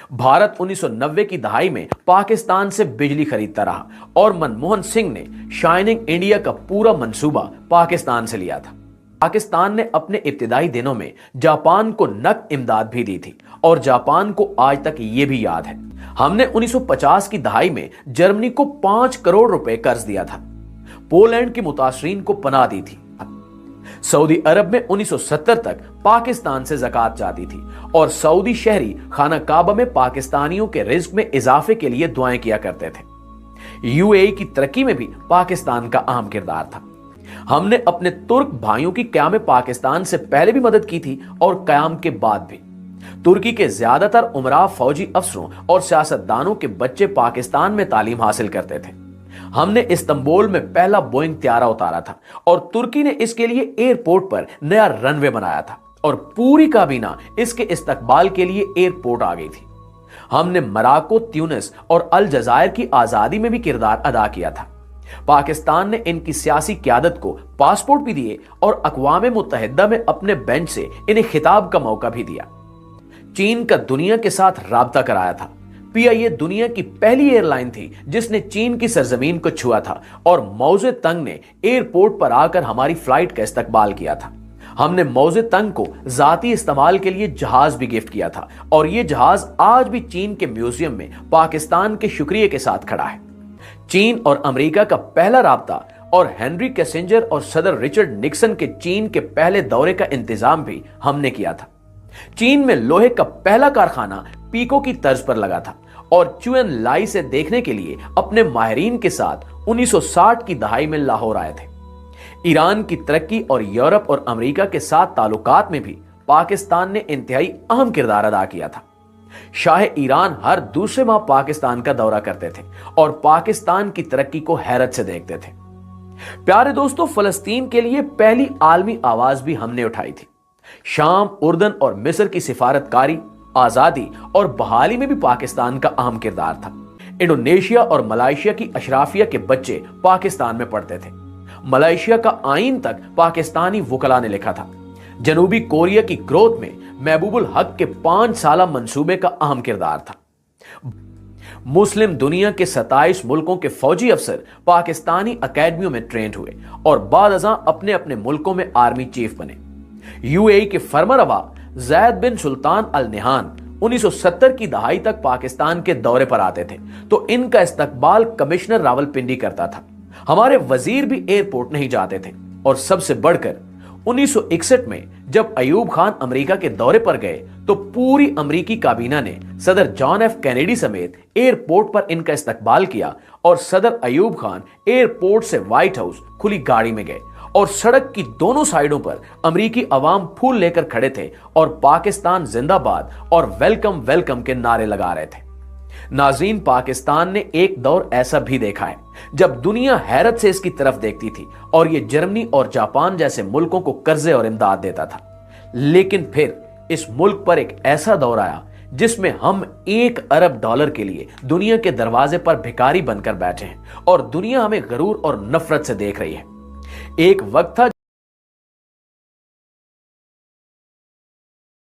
भारत 1990 की दहाई में पाकिस्तान से बिजली खरीदता रहा और मनमोहन सिंह ने शाइनिंग इंडिया का पूरा मंसूबा पाकिस्तान से लिया था। पाकिस्तान ने अपने इब्तिदाई दिनों में जापान को नकद इमदाद भी दी थी और जापान को आज तक ये भी याद है। हमने 1950 की दहाई में जर्मनी को 5 करोड़ रुपए कर्ज दिया था। पोलैंड के मुतासरीन को पनाह दी थी। सऊदी अरब में 1970 तक पाकिस्तान से ज़कात जाती थी और सऊदी शहरी खाना काबा में पाकिस्तानियों के रिज्क में इजाफे के लिए दुआएं किया करते थे। यूएई की तरक्की में भी पाकिस्तान का अहम किरदार था। हमने अपने तुर्क भाइयों की क़याम पाकिस्तान से पहले भी मदद की थी और क़याम के बाद भी। तुर्की के ज्यादातर उमरा, फौजी अफसरों और सियासतदानों के बच्चे पाकिस्तान में तालीम हासिल करते थे। हमने इस्तांबुल में पहला बोइंग त्यारा उतारा था और तुर्की ने इसके लिए एयरपोर्ट पर नया रनवे बनाया था और पूरी काबीना इसके इस्तकबाल के लिए एयरपोर्ट आ गई थी। हमने मोरक्को, ट्यूनिस और अल जज़ायर की आजादी में भी किरदार अदा किया था। पाकिस्तान ने इनकी सियासी क़यादत को पासपोर्ट भी दिए और अक़वाम मुत्तहिदा में अपने बेंच से इन्हें खिताब का मौका भी दिया। चीन का दुनिया के साथ राब्ता कराया था। पीआईए दुनिया की पहली एयरलाइन थी जिसने चीन की सरजमीन को छुआ था और मौजे तंग ने एयरपोर्ट पर आकर हमारी फ्लाइट का इस्तकबाल किया था। हमने मौजे तंग को जाती इस्तेमाल के लिए जहाज भी गिफ्ट किया था और यह जहाज आज भी चीन के म्यूजियम में पाकिस्तान के शुक्रिया के साथ खड़ा है। चीन और अमेरिका का पहला राब्ता और हेनरी किसिंजर और सदर रिचर्ड निक्सन के चीन के पहले दौरे का इंतजाम भी हमने किया था। चीन में लोहे का पहला कारखाना पीको की तर्ज पर लगा था और चुएन लाई से देखने के लिए अपने माहिरीन के साथ 1960 की दहाई में लाहौर आए थे। ईरान की तरक्की और यूरोप और अमेरिका के साथ ताल्लुकात में भी पाकिस्तान ने इंतहाई अहम किरदार अदा किया था। शाह ईरान हर दूसरे माह पाकिस्तान का दौरा करते थे और पाकिस्तान की तरक्की को हैरत से देखते थे। प्यारे दोस्तों, फलस्तीन के लिए पहली आलमी आवाज भी हमने उठाई थी। शाम, उर्दन और मिस्र की सिफारतकारी, आजादी और बहाली में भी पाकिस्तान का अहम किरदार था। इंडोनेशिया और मलेशिया की अशराफिया के बच्चे पाकिस्तान में पढ़ते थे। मलेशिया का आईन तक पाकिस्तानी वकला ने लिखा था। जनूबी कोरिया की ग्रोथ में महबूबुल हक के 5 साला मंसूबे का अहम किरदार था। मुस्लिम दुनिया के 27 मुल्कों के फौजी अफसर पाकिस्तानी अकेडमियों में ट्रेंड हुए और बाद अज़ां अपने अपने मुल्कों में आर्मी चीफ बने। यूएई के फरमारवा ज़ैद बिन सुल्तान अल नहान 1970 की दहाई तक पाकिस्तान के दौरे पर आते थे तो इनका इस्तकबाल कमिश्नर रावलपिंडी करता था। हमारे वजीर भी एयरपोर्ट नहीं जाते थे और सबसे बढ़कर 1961 में जब अयूब खान अमेरिका के दौरे पर गए तो पूरी अमेरिकी काबीना ने सदर जॉन एफ कैनेडी समेत एयरपोर्ट पर इनका इस्तकबाल किया और सदर अयूब खान एयरपोर्ट से व्हाइट हाउस खुली गाड़ी में गए और सड़क की दोनों साइडों पर अमेरिकी अवाम फूल लेकर खड़े थे और पाकिस्तान जिंदाबाद और वेलकम वेलकम के नारे लगा रहे थे। नाज़रीन, पाकिस्तान ने एक दौर ऐसा भी देखा है जब दुनिया हैरत से इसकी तरफ देखती थी और यह जर्मनी और जापान जैसे मुल्कों को कर्जे और इमदाद देता था। लेकिन फिर इस मुल्क पर एक ऐसा दौर आया जिसमें हम $1 अरब के लिए दुनिया के दरवाजे पर भिखारी बनकर बैठे हैं और दुनिया हमें गरूर और नफरत से देख रही है। एक वक्त था